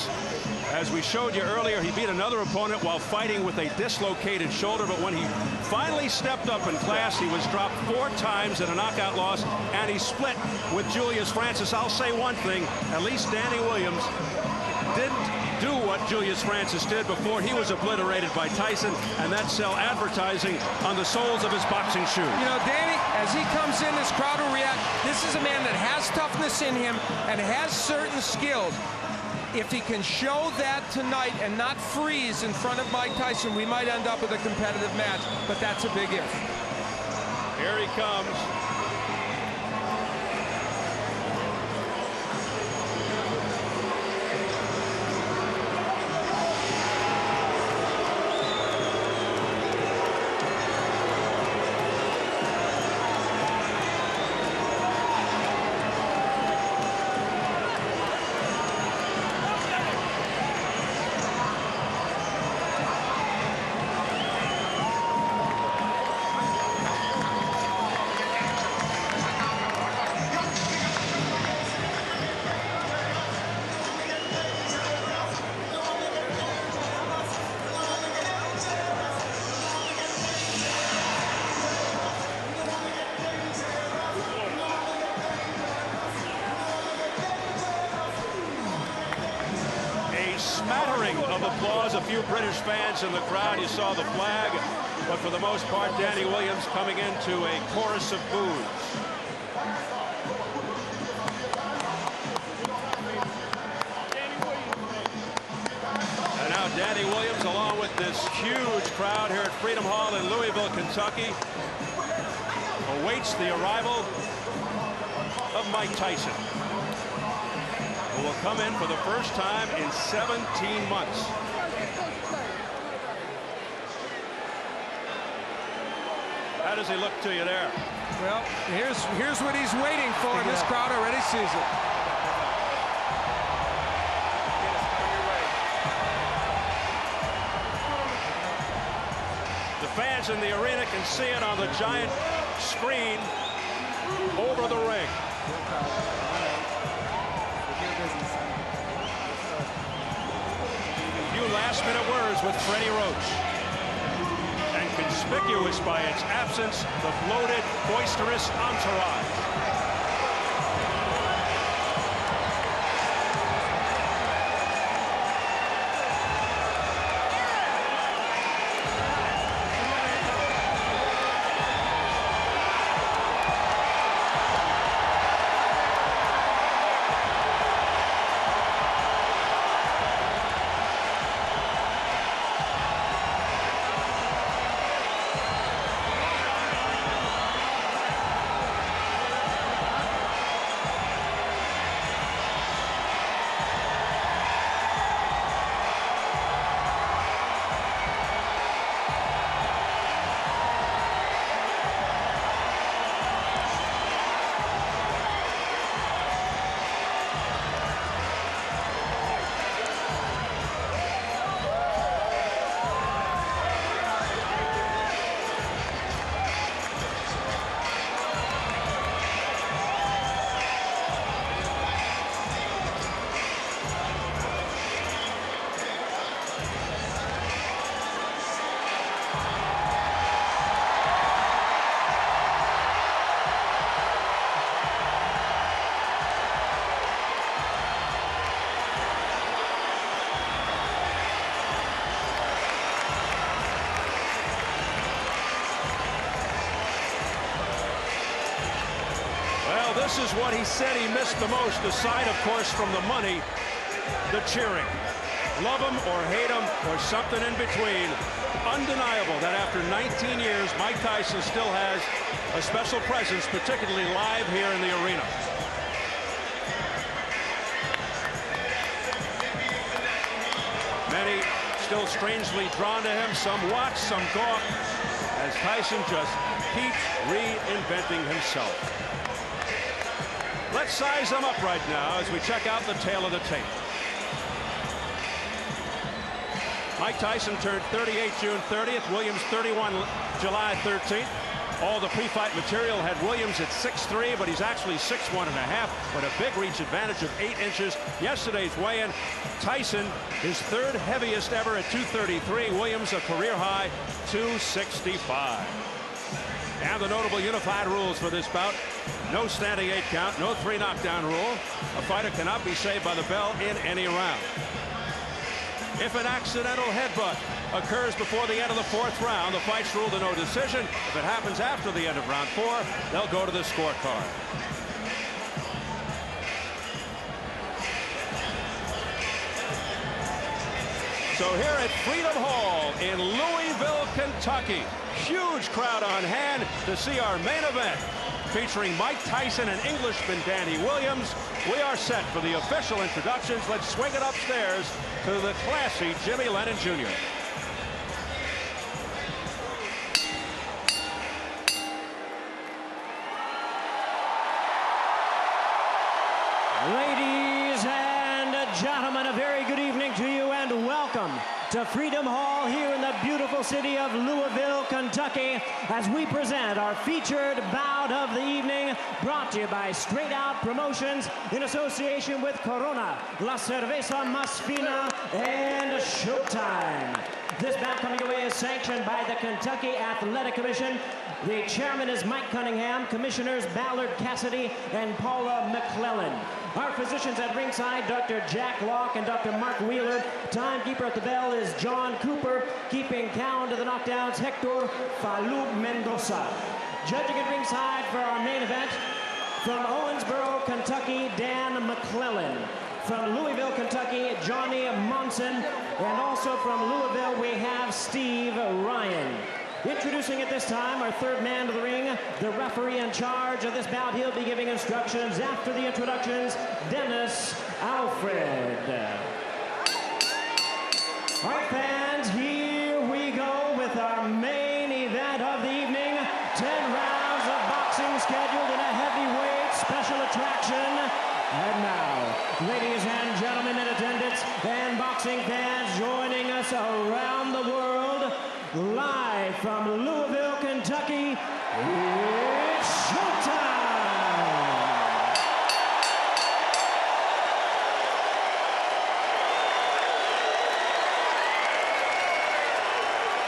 Williams, as we showed you earlier, he beat another opponent while fighting with a dislocated shoulder, but when he finally stepped up in class, he was dropped 4 times in a knockout loss, and he split with Julius Francis. I'll say one thing, at least Danny Williams didn't do what Julius Francis did before he was obliterated by Tyson, and that's sell advertising on the soles of his boxing shoes. You know, Danny, as he comes in, this crowd will react. This is a man that has toughness in him and has certain skills. If he can show that tonight and not freeze in front of Mike Tyson, we might end up with a competitive match, but that's a big if. Here he comes. Smattering of applause, a few British fans in the crowd. You saw the flag, but for the most part, Danny Williams coming into a chorus of boos. And now Danny Williams, along with this huge crowd here at Freedom Hall in Louisville, Kentucky, awaits the arrival of Mike Tyson, who will come in for the first time in 17 months. How does he look to you there? Well, here's what he's waiting for, and this crowd already sees it. The fans in the arena can see it on the giant screen over the ring. Last-minute words with Freddie Roach. And conspicuous by its absence, the bloated, boisterous entourage. This is what he said he missed the most, aside, of course, from the money, the cheering. Love him or hate him or something in between. Undeniable that after 19 years, Mike Tyson still has a special presence, particularly live here in the arena. Many still strangely drawn to him. Some watch, some gawk, as Tyson just keeps reinventing himself. Let's size them up right now as we check out the tail of the tape. Mike Tyson turned 38 June 30th, Williams 31 July 13th. All the pre-fight material had Williams at 6'3", but he's actually 6'1.5", with a big reach advantage of 8 inches. Yesterday's weigh-in, Tyson, his third heaviest ever at 233. Williams, a career high, 265. And the notable unified rules for this bout: no standing 8 count, no 3 knockdown rule. A fighter cannot be saved by the bell in any round. If an accidental headbutt occurs before the end of the 4th round, the fight's ruled a no decision. If it happens after the end of round 4, they'll go to the scorecard. So here at Freedom Hall in Louisville, Kentucky, huge crowd on hand to see our main event, featuring Mike Tyson and Englishman Danny Williams. We are set for the official introductions. Let's swing it upstairs to the classy Jimmy Lennon Jr. Ladies and gentlemen, a very good evening to you and welcome to Freedom Hall here in the beautiful city of Louisville, Kentucky, as we present our featured bout of the evening, brought to you by Straight Out Promotions in association with Corona, La Cerveza Más Fina, and Showtime. This bout coming your way is sanctioned by the Kentucky Athletic Commission. The chairman is Mike Cunningham, commissioners Ballard Cassidy and Paula McClellan. Our physicians at ringside, Dr. Jack Locke and Dr. Mark Wheeler. Timekeeper at the bell is John Cooper. Keeping count of the knockdowns, Hector Falub Mendoza. Judging at ringside for our main event, from Owensboro, Kentucky, Dan McClellan. From Louisville, Kentucky, Johnny Monson. And also from Louisville, we have Steve Ryan. Introducing at this time our third man to the ring, the referee in charge of this bout. He'll be giving instructions after the introductions, Dennis Alfred. All right, fans, here we go with our main event of the evening. 10 rounds of boxing scheduled in a heavyweight special attraction. And now, ladies and gentlemen in attendance and boxing fans joining us around the world, live from Louisville, Kentucky, it's showtime!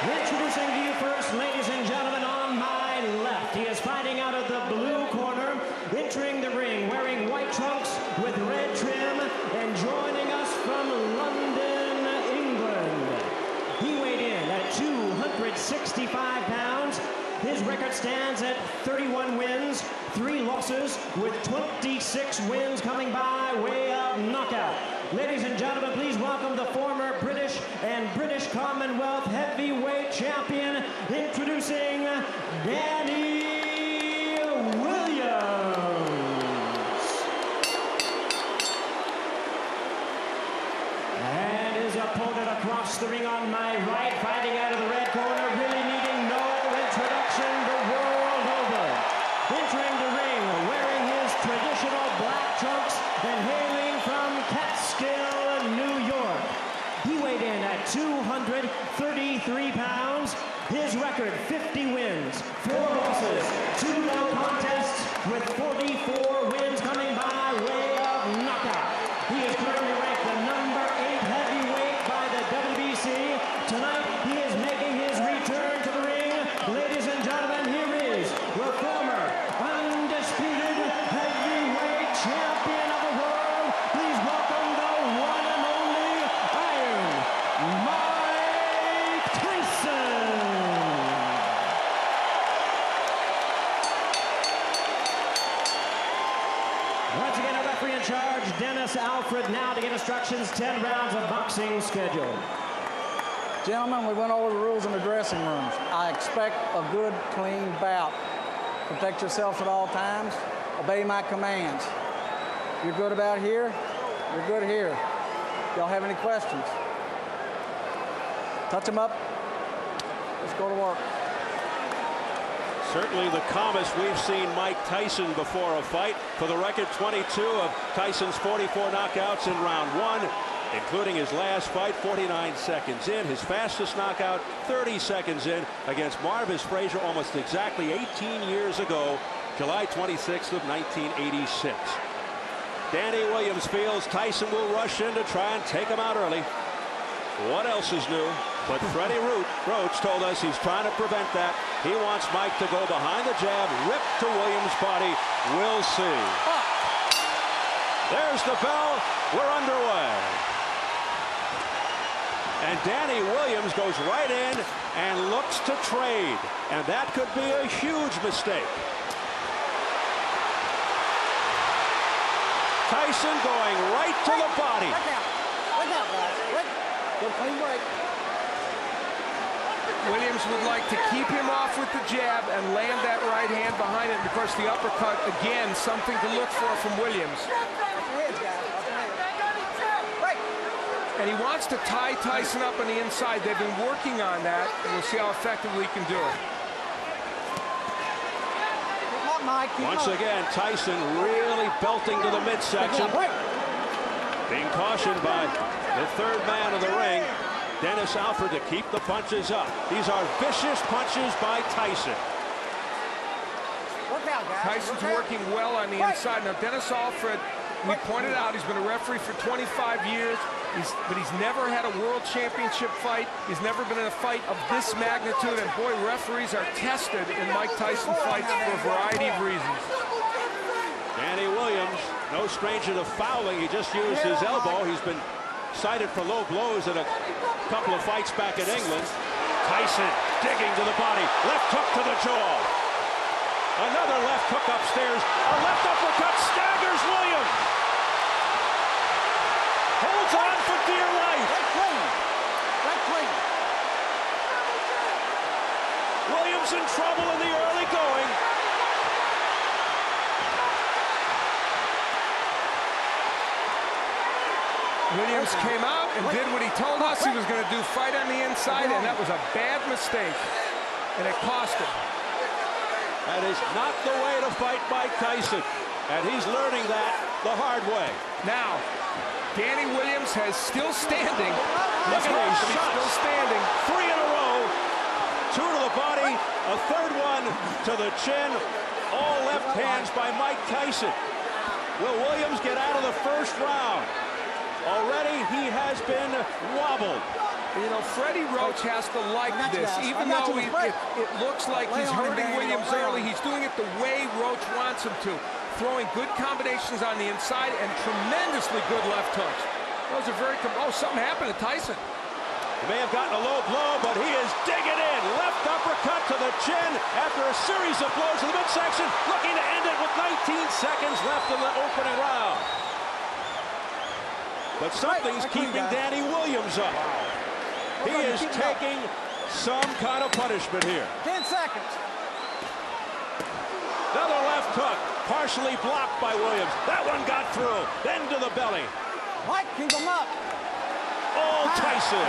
Introducing to you first, ladies and gentlemen, on my left, he is fighting out of the blue corner, entering the ring wearing white trunks with red trim, and joining us from London, England. He weighed in at 265 pounds. His record stands at 31 wins, 3 losses, with 26 wins coming by way of knockout. Ladies and gentlemen, please welcome the former British and British Commonwealth heavyweight champion, introducing Danny Williams. And his opponent across the ring on my right, fighting out of the red corner, really needing no introduction the world over. Entering the ring, wearing his traditional black trunks and hailing from Catskill, New York. He weighed in at 233 pounds. His record, 50 wins, 4 losses, 2 no contests, with 44 wins coming by way of knockout. He is currently ranked the number 8 heavyweight by the WBC. Tonight, he is making his return to the ring. Ladies and gentlemen, here is the former undisputed heavyweight champion of the world. Please welcome the one and only Iron Mike Tyson. Once again, a referee in charge, Dennis Alfred, now to get instructions, 10 rounds of boxing scheduled. Gentlemen, we went over the rules in the dressing rooms. I expect a good, clean bout. Protect yourselves at all times. Obey my commands. You're good about here, you're good here. Y'all have any questions? Touch them up. Let's go to work. Certainly the calmest we've seen Mike Tyson before a fight. For the record, 22 of Tyson's 44 knockouts in round 1. including his last fight 49 seconds in, his fastest knockout 30 seconds in against Marvis Frazier almost exactly 18 years ago, July 26th of 1986. Danny Williams feels Tyson will rush in to try and take him out early. What else is new? But Freddie Roach told us he's trying to prevent that. He wants Mike to go behind the jab, rip to Williams' body. We'll see. There's the bell. We're underway. And Danny Williams goes right in and looks to trade. And that could be a huge mistake. Tyson going right to the body. Look out, guys. Good clean break. Williams would like to keep him off with the jab and land that right hand behind it. And of course, the uppercut, again, something to look for from Williams. And he wants to tie Tyson up on the inside. They've been working on that, and we'll see how effectively he can do it. Once again, Tyson really belting to the midsection. Being cautioned by the third man of the ring, Dennis Alford, to keep the punches up. These are vicious punches by Tyson. Tyson's working well on the inside. Now, Dennis Alford, we pointed out, he's been a referee for 25 years, but he's never had a world championship fight. He's never been in a fight of this magnitude, and boy, referees are tested in Mike Tyson fights for a variety of reasons. Danny Williams, no stranger to fouling. He just used his elbow. He's been cited for low blows in a couple of fights back in England. Tyson digging to the body. Left hook to the jaw. Another left hook upstairs. A left uppercut staggers Williams. Holds on for dear life. Williams in trouble in the early going. Williams came out and did what he told us he was going to do, fight on the inside, and that was a bad mistake, and it cost him. That is not the way to fight Mike Tyson, and he's learning that the hard way. Now, Danny Williams has still standing. Look at these He's shots. still standing. 3 in a row. 2 to the body, a third one to the chin. All left hands by Mike Tyson. Will Williams get out of the first round? Already he has been wobbled. You know, Freddie Roach has to like this, even though it looks like he's hurting Williams early. He's doing it the way Roach wants him to, throwing good combinations on the inside and tremendously good left hooks. Those are very, something happened to Tyson. He may have gotten a low blow, but he is digging in. Left uppercut to the chin after a series of blows to the midsection, looking to end it with 19 seconds left in the opening round. But something's keeping Danny Williams up. He is taking some kind of punishment here. 10 seconds. Another left hook, partially blocked by Williams. That one got through, then to the belly. Mike, keep him up. Oh, Tyson.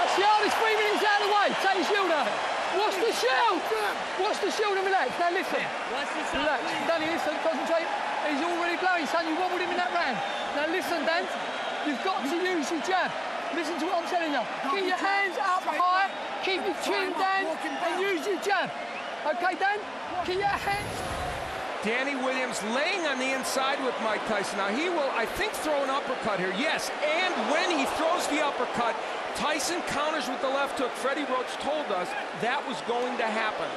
That's the hardest 3 minutes out of the way. Take your shield out. Watch the shield. Watch the shield and relax. Now listen. Relax. Danny, listen, concentrate. He's already blowing, son. You wobbled him in that round. Now listen, Dan. You've got to use your jab. Listen to what I'm telling you. Keep your hands up high. Keep your chin down and use your jab. Okay, Dan? Keep your hands. Danny Williams laying on the inside with Mike Tyson. Now he will, I think, throw an uppercut here. Yes, and when he throws the uppercut, Tyson counters with the left hook. Freddie Roach told us that was going to happen.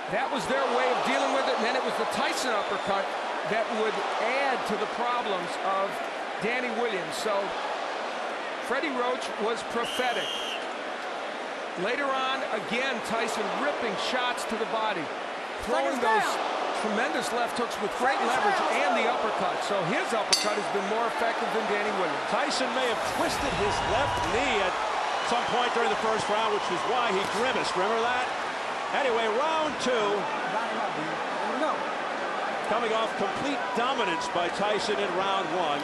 That was their way of dealing with it, and then it was the Tyson uppercut that would add to the problems of Danny Williams. So Freddie Roach was prophetic. Later on, again, Tyson ripping shots to the body, throwing those tremendous left hooks with great leverage and the uppercut. So his uppercut has been more effective than Danny Williams. Tyson may have twisted his left knee at some point during the first round, which is why he grimaced. Remember that? Anyway, round 2. Coming off complete dominance by Tyson in round 1.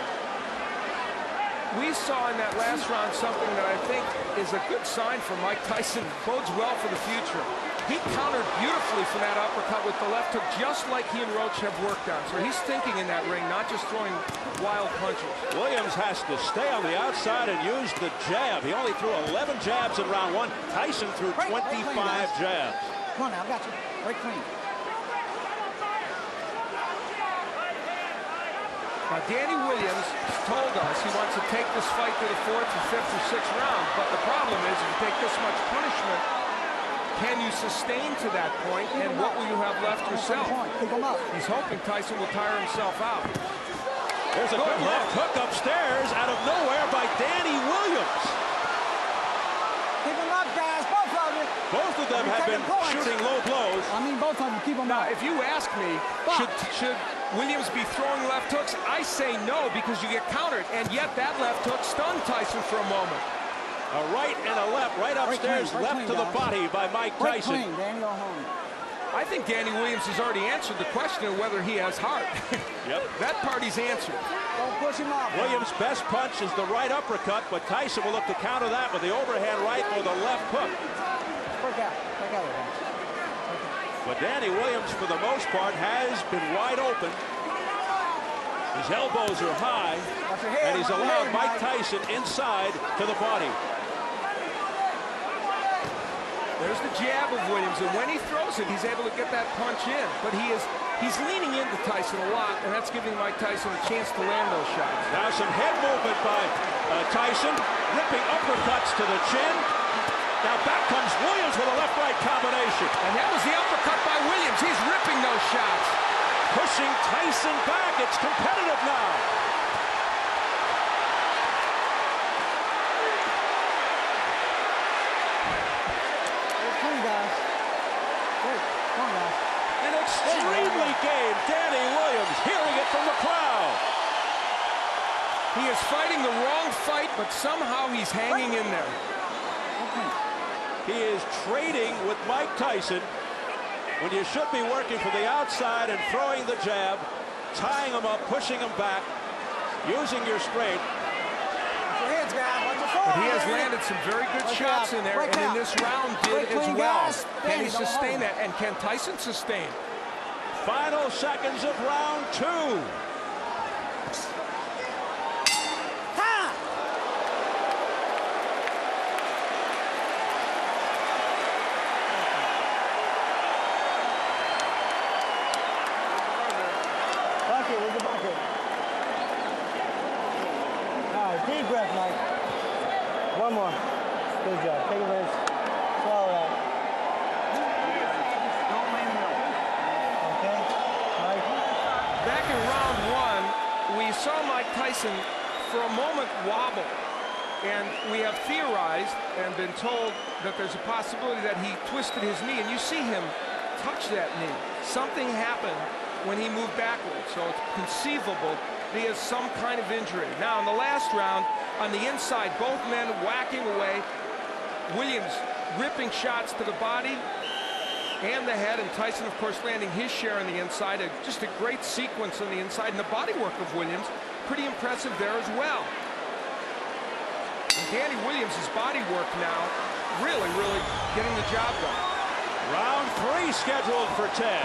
We saw in that last round something that I think is a good sign for Mike Tyson. Bodes well for the future. He countered beautifully from that uppercut with the left hook, just like he and Roach have worked on. So he's thinking in that ring, not just throwing wild punches. Williams has to stay on the outside and use the jab. He only threw 11 jabs in round one. Tyson threw 25 jabs. Come on now, I got you. Break clean. Now, Danny Williams told us he wants to take this fight to the 4th or 5th or 6th round, but the problem is if you take this much punishment, can you sustain to that point, and what will you have left yourself? Keep him up. He's hoping Tyson will tire himself out. There's a good left hook upstairs out of nowhere by Danny Williams. Keep him up, guys, both of you. Both of them have been shooting low blows. I mean, both of them, keep them Now, up. if you ask me, should Williams be throwing left hooks? I say no, because you get countered, and yet that left hook stunned Tyson for a moment. A right and a left, right upstairs, left to the body by Mike Tyson. Danny, go home. I think Danny Williams has already answered the question of whether he has heart. Yep. That part he's answered. Don't push him off. Williams' best punch is the right uppercut, but Tyson will look to counter that with the overhand right or the left hook. Break out. Break out of there. But Danny Williams, for the most part, has been wide open. His elbows are high, and he's allowed Mike Tyson inside to the body. There's the jab of Williams, and when he throws it, he's able to get that punch in. But he's leaning into Tyson a lot, and that's giving Mike Tyson a chance to land those shots. Now some head movement by Tyson, ripping uppercuts to the chin. Now back comes Williams with a left-right combination. And that was the uppercut by Williams. He's ripping those shots. Pushing Tyson back. It's competitive now. Come on, guys. Great. Come on, guys. An extremely game Danny Williams, hearing it from the crowd. He is fighting the wrong fight, but somehow he's hanging in there. He is trading with Mike Tyson when you should be working from the outside and throwing the jab, tying him up, pushing him back, using your strength. Watch your heads, guys. Watch your forward. But he has landed some very good shots in there, and in this round did as well. Can he sustain that, and can Tyson sustain? Final seconds of round two. Deep breath, Mike. One more. Good job. Take a rest. Swallow that. Don't leave me. Okay? Mike? Back in round one, we saw Mike Tyson for a moment wobble. And we have theorized and been told that there's a possibility that he twisted his knee. And you see him touch that knee. Something happened when he moved backwards. So it's conceivable he has some kind of injury. Now, in the last round, on the inside, both men whacking away. Williams ripping shots to the body and the head, and Tyson, of course, landing his share on the inside. Just a great sequence on the inside, and the body work of Williams, pretty impressive there as well. And Danny Williams' body work now, really, really getting the job done. Round three scheduled for Ted.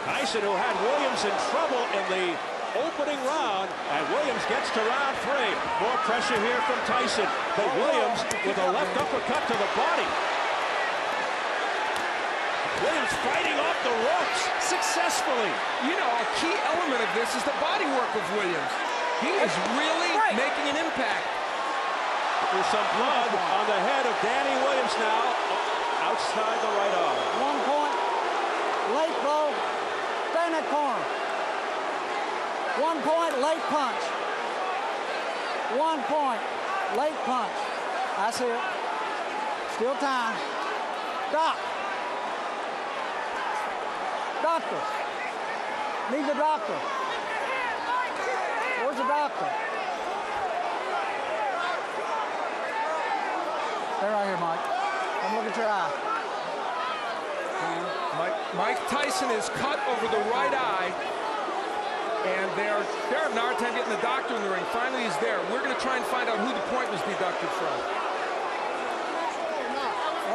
Tyson, who had Williams in trouble in the opening round, and Williams gets to round three. More pressure here from Tyson, but Williams with a left uppercut to the body. Williams fighting off the ropes successfully. You know, a key element of this is the body work of Williams. He is really making an impact. There's some blood on the head of Danny Williams now, outside the right arm. 1 point. Late blow. Stay in that corner. 1 point, late punch. 1 point, late punch. I see it. Still time. Doc. Doctor. Need the doctor. Where's the doctor? Stay right here, Mike. Come look at your eye. Mike Tyson is cut over the right eye, and they're having a hard time getting the doctor in the ring. Finally, he's there. We're going to try and find out who the point was deducted from.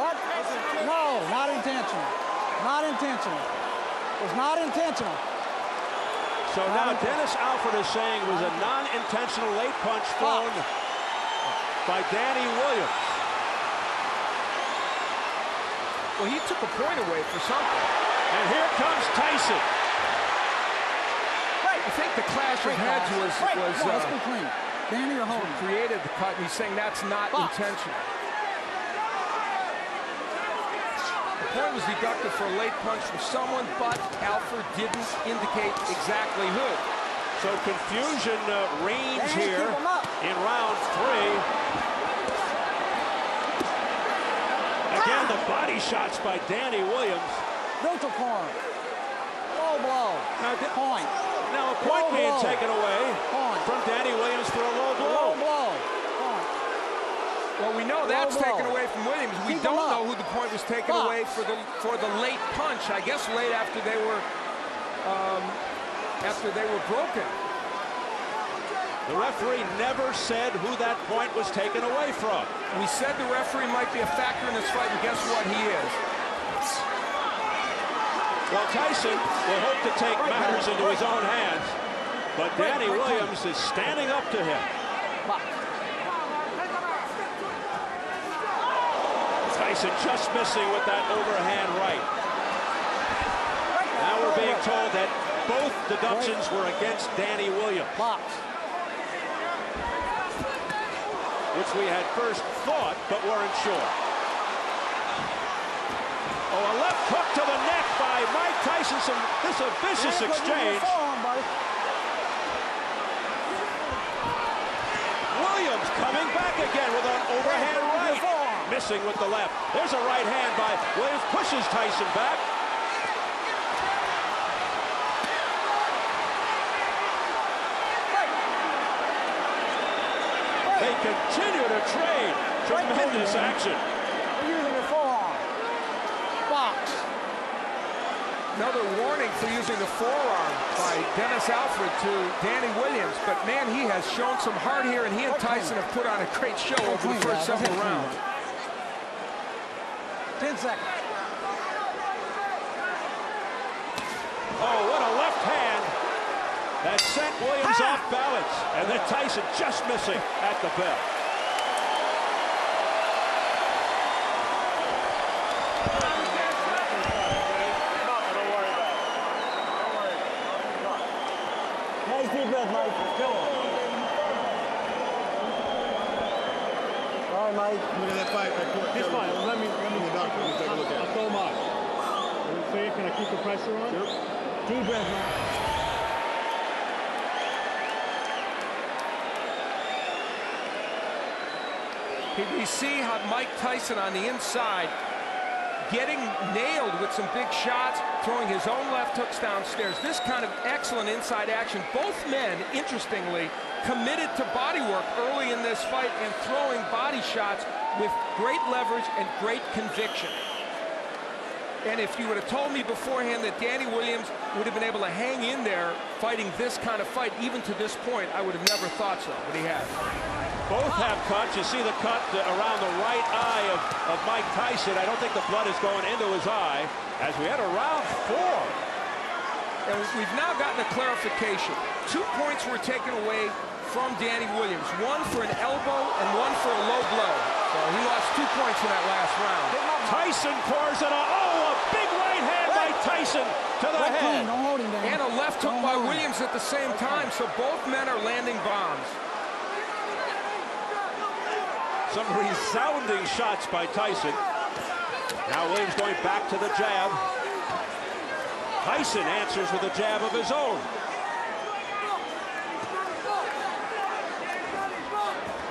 What? not intentional. Not intentional. It was not intentional. So now Dennis Alford is saying it was a non-intentional late punch thrown by Danny Williams. Well, he took a point away for something. And here comes Tyson. I think the clash of heads was let's be clean. Danny or Holden? created the cut. He's saying that's not intentional. The point was deducted for a late punch from someone, but Alford didn't indicate exactly who. So confusion reigns Danny, here keep him up. in round 3. Again, the body shots by Danny Williams. Neutral corner. Low blow. Point. Now a point Low being blow. taken away Point. from Danny Williams for a low blow. Low blow. Point. Well, we know that's blow. taken away from Williams. We Keep him don't up. know who the point was taken Box. away for the late punch. I guess late after they were broken. The referee never said who that point was taken away from. We said the referee might be a factor in this fight, and guess what? He is. Well, Tyson will hope to take matters into his own hands, but Danny Williams is standing up to him. Tyson just missing with that overhand right. Now we're being told that both deductions were against Danny Williams, which we had first thought but weren't sure. Oh, a left hook to the neck by Mike Tyson. This is a vicious exchange. Williams coming back again with an overhand right. Missing with the left. There's a right hand by Williams. Pushes Tyson back. They continue to trade. Tremendous action. Using your forearm. Box. Another warning for using the forearm by Dennis Alford to Danny Williams. But, man, he has shown some heart here, and he and Tyson have put on a great show over the first several rounds. 10 seconds. Oh, what a left hand that sent Williams off balance. And then Tyson just missing at the bell. Nice deep breath, Mike. Go on. All right, Mike. Look at that fight right quick. He's fine. Let me the doctor. Let me take a look at I'll it. throw him out. Are we clear? Can I keep the pressure on? Deep breath, Mike. We see how Mike Tyson on the inside getting nailed with some big shots, throwing his own left hooks downstairs. This kind of excellent inside action. Both men, interestingly, committed to body work early in this fight and throwing body shots with great leverage and great conviction. And if you would have told me beforehand that Danny Williams would have been able to hang in there fighting this kind of fight, even to this point, I would have never thought so, but he has. Both have cuts. You see the cut around the right eye of Mike Tyson. I don't think the blood is going into his eye as we enter round 4. And we've now gotten a clarification. 2 points were taken away from Danny Williams. One for an elbow and one for a low blow. So he lost 2 points in that last round. Tyson pours it on. Oh, a big right hand by Tyson to the head. Don't hold him down. And a left hook by Williams at the same time. So both men are landing bombs. Some resounding shots by Tyson. Now Williams going back to the jab. Tyson answers with a jab of his own.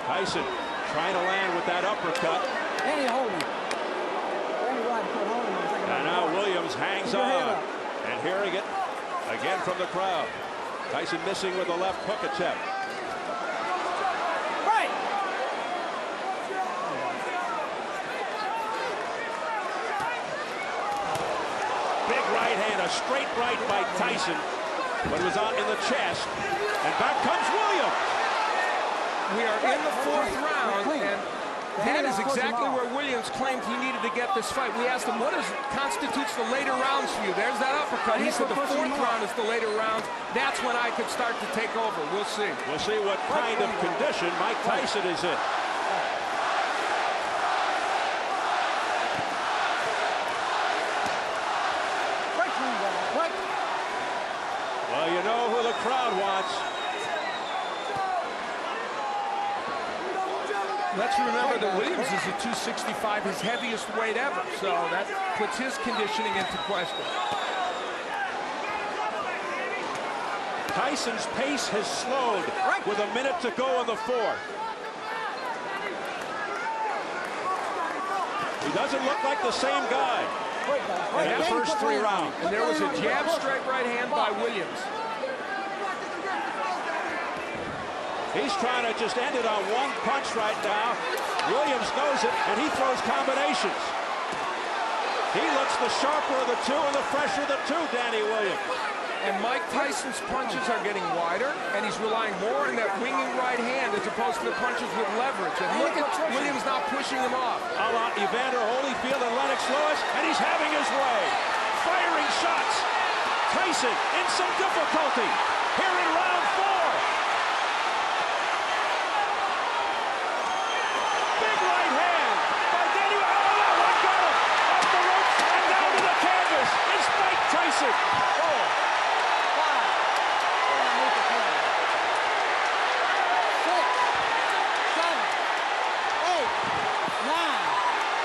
Tyson trying to land with that uppercut. Danny holding. Danny right foot holding. And now Williams hangs Keep your head on. up. And hearing it again from the crowd. Tyson missing with a left hook attempt. Right. Big right hand, a straight right by Tyson, but it was out in the chest. And back comes Williams. We are in the 4th round, and That is exactly where Williams claimed he needed to get this fight. We asked him, what constitutes the later rounds for you? There's that uppercut. He said the fourth round is the later round. That's when I could start to take over. We'll see. We'll see what kind of condition Mike Tyson is in. Well, you know who the crowd wants. Let's remember that Williams is at 265, his heaviest weight ever, so that puts his conditioning into question. Tyson's pace has slowed with a minute to go in the fourth. He doesn't look like the same guy in the first 3 rounds. And there was a jab straight right hand by Williams. He's trying to just end it on one punch right now. Williams knows it, and he throws combinations. He looks the sharper of the two and the fresher of the two, Danny Williams. And Mike Tyson's punches are getting wider, and he's relying more on that winging right hand as opposed to the punches with leverage. And look at Williams now pushing him off. A la Evander Holyfield and Lennox Lewis, and he's having his way. Firing shots. Tyson in some difficulty here in round 4. Big right hand by Danny. Oh, that one got him. Off the ropes and down to the canvas. It's Mike Tyson.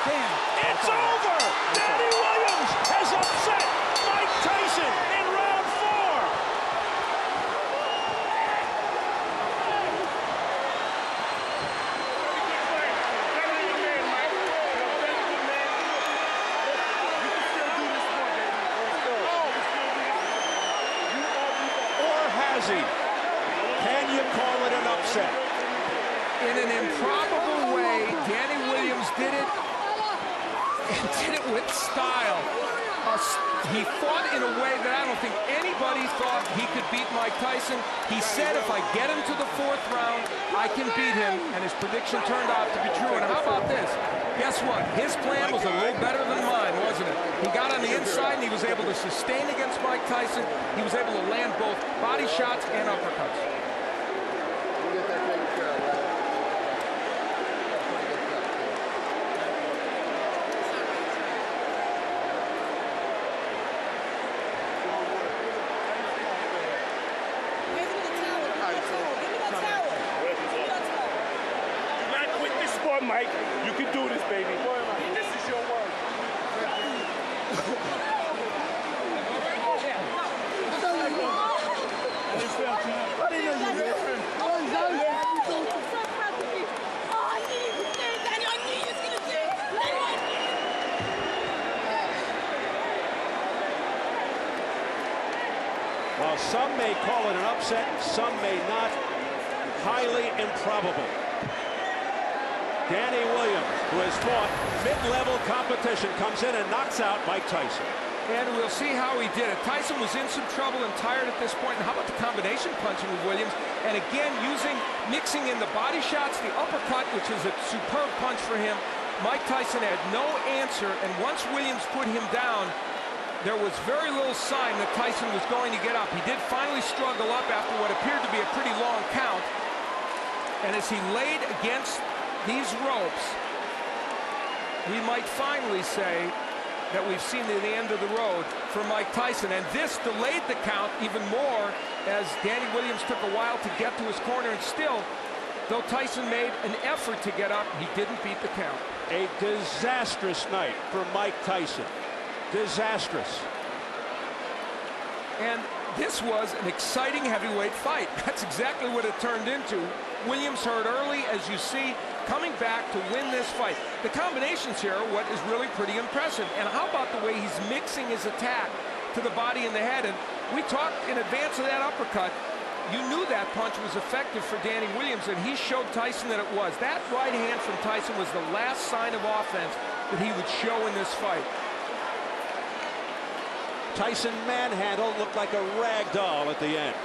10. It's over! Danny Williams has upset Mike Tyson in round 4. Or has he? Can you call it an upset? In an improbable way, Danny Williams did it, and did it with style. He fought in a way that I don't think anybody thought he could beat Mike Tyson. He said, if I get him to the 4th round, I can beat him, and his prediction turned out to be true. And how about this? Guess what? His plan was a little better than mine, wasn't it? He got on the inside, and he was able to sustain against Mike Tyson. He was able to land both body shots and uppercuts. Mike, you can do this, baby. This is your word. While some may call it an upset, some may not. Highly improbable. Danny Williams, who has fought mid-level competition, comes in and knocks out Mike Tyson. And we'll see how he did it. Tyson was in some trouble and tired at this point. And how about the combination punching with Williams? And again, mixing in the body shots, the uppercut, which is a superb punch for him. Mike Tyson had no answer, and once Williams put him down, there was very little sign that Tyson was going to get up. He did finally struggle up after what appeared to be a pretty long count. And as he laid against these ropes, we might finally say that we've seen the end of the road for Mike Tyson. And this delayed the count even more as Danny Williams took a while to get to his corner. And still, though Tyson made an effort to get up, he didn't beat the count. A disastrous night for Mike Tyson. Disastrous. And this was an exciting heavyweight fight. That's exactly what it turned into. Williams hurt early, as you see, coming back to win this fight. The combinations here are what is really pretty impressive. And how about the way he's mixing his attack to the body and the head? And we talked in advance of that uppercut. You knew that punch was effective for Danny Williams, and he showed Tyson that it was. That right hand from Tyson was the last sign of offense that he would show in this fight. Tyson manhandled, looked like a rag doll at the end.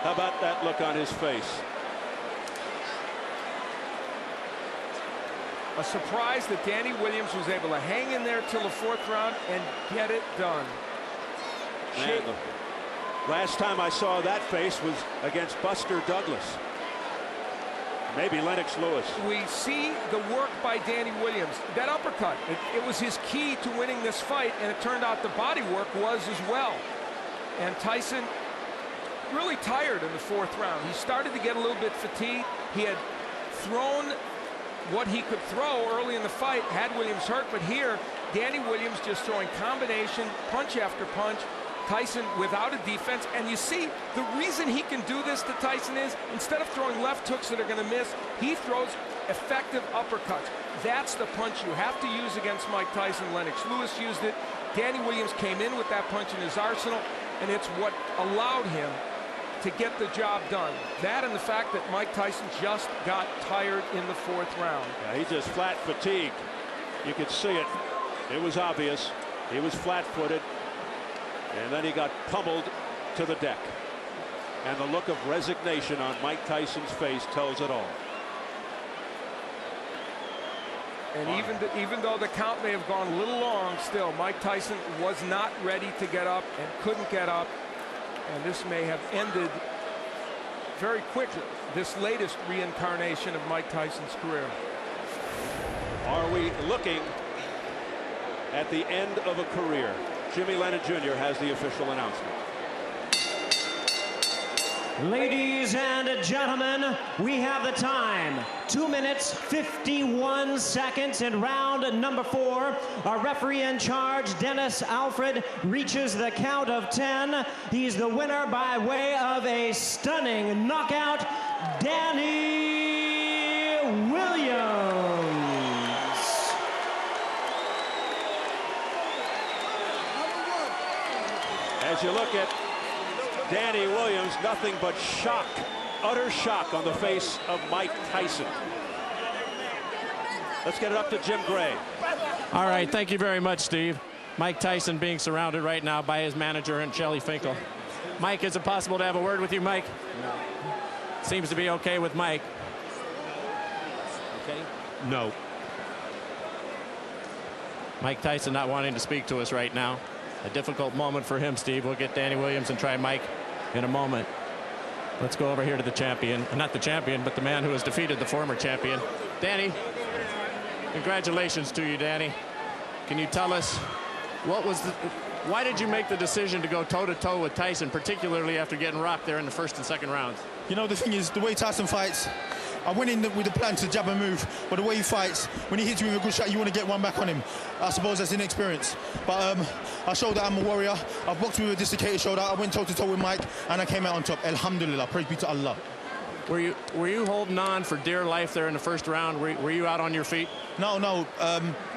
How about that look on his face? A surprise that Danny Williams was able to hang in there till the 4th round and get it done. Man, the last time I saw that face was against Buster Douglas. Maybe Lennox Lewis. We see the work by Danny Williams. That uppercut, it was his key to winning this fight, and it turned out the body work was as well. And Tyson really tired in the 4th round. He started to get a little bit fatigued. He had thrown what he could throw early in the fight, had Williams hurt, but here, Danny Williams just throwing combination, punch after punch. Tyson without a defense, and you see the reason he can do this to Tyson is instead of throwing left hooks that are going to miss, he throws effective uppercuts. That's the punch you have to use against Mike Tyson. Lennox Lewis used it. Danny Williams came in with that punch in his arsenal, and it's what allowed him to get the job done. That and the fact that Mike Tyson just got tired in the 4th round. Yeah, he just flat fatigued. You could see it. It was obvious. He was flat-footed. And then he got pummeled to the deck. And the look of resignation on Mike Tyson's face tells it all. And even though the count may have gone a little long, still, Mike Tyson was not ready to get up and couldn't get up. And this may have ended very quickly, this latest reincarnation of Mike Tyson's career. Are we looking at the end of a career? Jimmy Lennon Jr. has the official announcement. Ladies and gentlemen, we have the time. 2 minutes, 51 seconds in round number 4. Our referee in charge, Dennis Alfred, reaches the count of 10. He's the winner by way of a stunning knockout, Danny Williams. As you look at Danny Williams, nothing but shock, utter shock on the face of Mike Tyson. Let's get it up to Jim Gray. All right, thank you very much, Steve. Mike Tyson being surrounded right now by his manager and Shelly Finkel. Mike, is it possible to have a word with you, Mike? No. Seems to be okay with Mike. Okay? No. Mike Tyson not wanting to speak to us right now. A difficult moment for him, Steve. We'll get Danny Williams and try Mike in a moment. Let's go over here to the champion. Not the champion, but the man who has defeated the former champion. Danny, congratulations to you, Danny. Can you tell us why did you make the decision to go toe-to-toe with Tyson, particularly after getting rocked there in the 1st and 2nd rounds? You know, the thing is, the way Tyson fights, I went in with the plan to jab and move, but the way he fights, when he hits you with a good shot, you want to get one back on him. I suppose that's inexperience. But I showed that I'm a warrior. I've boxed with a dislocated shoulder. I went toe-to-toe with Mike, and I came out on top. Alhamdulillah, praise be to Allah. Were you holding on for dear life there in the 1st round? Were you out on your feet? No.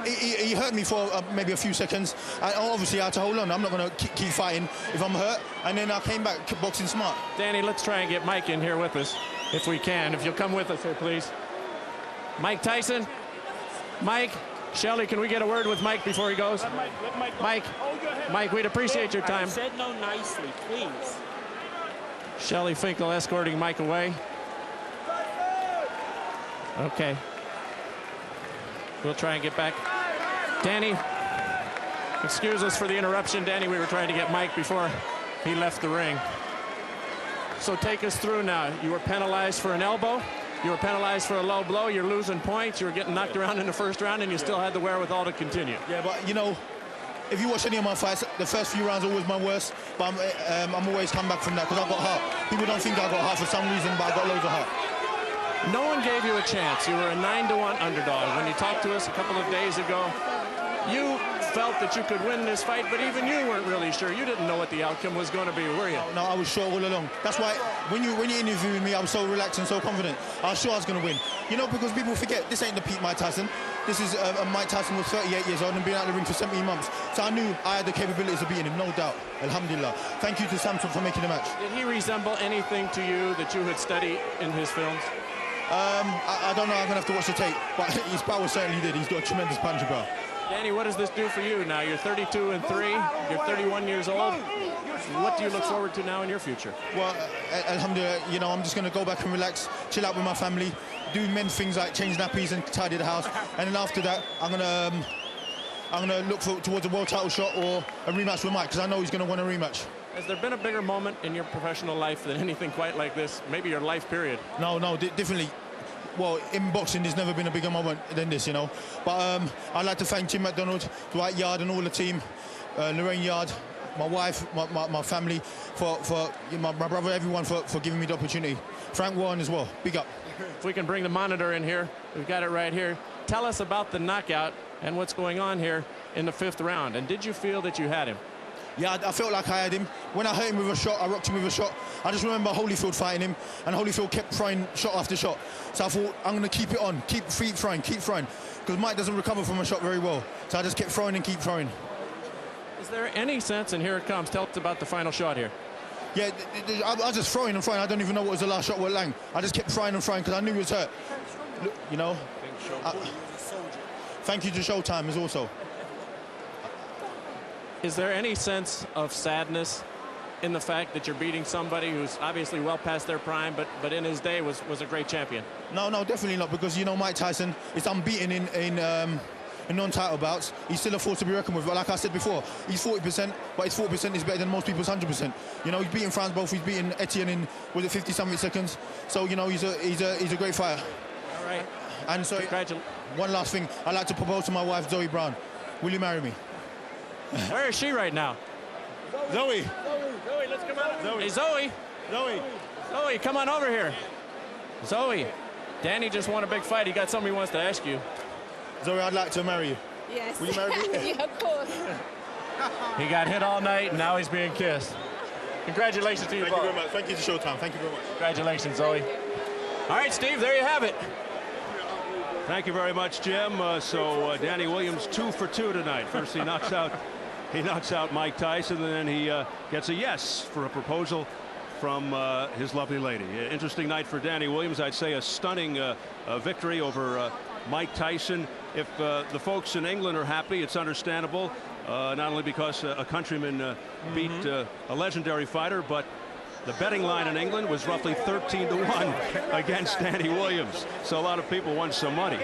He hurt me for maybe a few seconds. Obviously, I had to hold on. I'm not going to keep fighting if I'm hurt. And then I came back boxing smart. Danny, let's try and get Mike in here with us, if we can. If you'll come with us here, please. Mike Tyson. Mike. Shelly, can we get a word with Mike before he goes? Let Mike, we'd appreciate your time. I said no nicely, please. Shelly Finkel escorting Mike away. Okay. We'll try and get back. Danny, excuse us for the interruption. Danny, we were trying to get Mike before he left the ring. So take us through now. You were penalized for an elbow. You were penalized for a low blow. You're losing points. You were getting knocked around in the 1st round, and you still had the wherewithal to continue. Yeah, but, you know, if you watch any of my fights, the first few rounds are always my worst, but I'm always come back from that because I got heart. People don't think I got heart for some reason, but I got loads of heart. No one gave you a chance. You were a 9-1 underdog. When you talked to us a couple of days ago, you felt that you could win this fight, but even you weren't really sure. You didn't know what the outcome was going to be, were you? No, I was sure all along. That's why when you interviewed me, I was so relaxed and so confident. I was sure I was going to win. You know, because people forget, this ain't the peak Mike Tyson. This is Mike Tyson was 38 years old and been out of the ring for 17 months. So I knew I had the capabilities of beating him, no doubt. Alhamdulillah. Thank you to Samson for making the match. Did he resemble anything to you that you had studied in his films? I don't know. I'm going to have to watch the tape. But his power certainly did. He's got a tremendous punch, bro. Danny, what does this do for you now? You're 32-3. You're 31 years old. What do you look forward to now in your future? Well, alhamdulillah, you know, I'm just going to go back and relax, chill out with my family, do many things like change nappies and tidy the house. And then after that, I'm going to look towards a world title shot or a rematch with Mike, because I know he's going to want a rematch. Has there been a bigger moment in your professional life than anything quite like this? Maybe your life period? No, definitely. Well, in boxing, there's never been a bigger moment than this, you know. But I'd like to thank Tim McDonald, Dwight Yard, and all the team, Lorraine Yard, my wife, my family, for my brother, everyone for giving me the opportunity. Frank Warren as well. Big up. If we can bring the monitor in here, we've got it right here. Tell us about the knockout and what's going on here in the 5th round. And did you feel that you had him? Yeah, I felt like I had him. When I hurt him with a shot, I rocked him with a shot. I just remember Holyfield fighting him, and Holyfield kept throwing shot after shot. So I thought, I'm going to keep it on, keep throwing, because Mike doesn't recover from a shot very well. So I just kept throwing and keep throwing. Is there any sense, and here it comes, tell us about the final shot here. Yeah, I was just throwing and throwing. I don't even know what was the last shot with Lang. I just kept throwing and throwing because I knew he was hurt. Look, you know. Thank you to Showtime as also. Is there any sense of sadness in the fact that you're beating somebody who's obviously well past their prime, but in his day was a great champion? No, definitely not, because, you know, Mike Tyson is unbeaten in non-title bouts. He's still a force to be reckoned with. But like I said before, he's 40%, but his 40% is better than most people's 100%. You know, he's beaten Franz Both, he's beaten Etienne in, was it 50-something seconds? So, you know, he's a great fighter. All right. And so, one last thing, I'd like to propose to my wife, Zoe Brown. Will you marry me? Where is she right now? Zoe, let's come out. Zoe. Hey, Zoe. Zoe, come on over here. Zoe, Danny just won a big fight. He got something he wants to ask you. Zoe, I'd like to marry you. Yes. Will you marry me? Yeah, of course. He got hit all night, and now he's being kissed. Congratulations to you both. Thank you very much. Thank you to Showtime. Thank you very much. Congratulations, Zoe. All right, Steve, there you have it. Thank you very much, Jim. So Danny Williams 2 for 2 tonight. First he knocks out Mike Tyson, and then he gets a yes for a proposal from his lovely lady. Interesting night for Danny Williams. I'd say a stunning victory over Mike Tyson. If the folks in England are happy, it's understandable. Not only because a countryman beat a legendary fighter, but the betting line in England was roughly 13-1 against Danny Williams. So a lot of people won some money.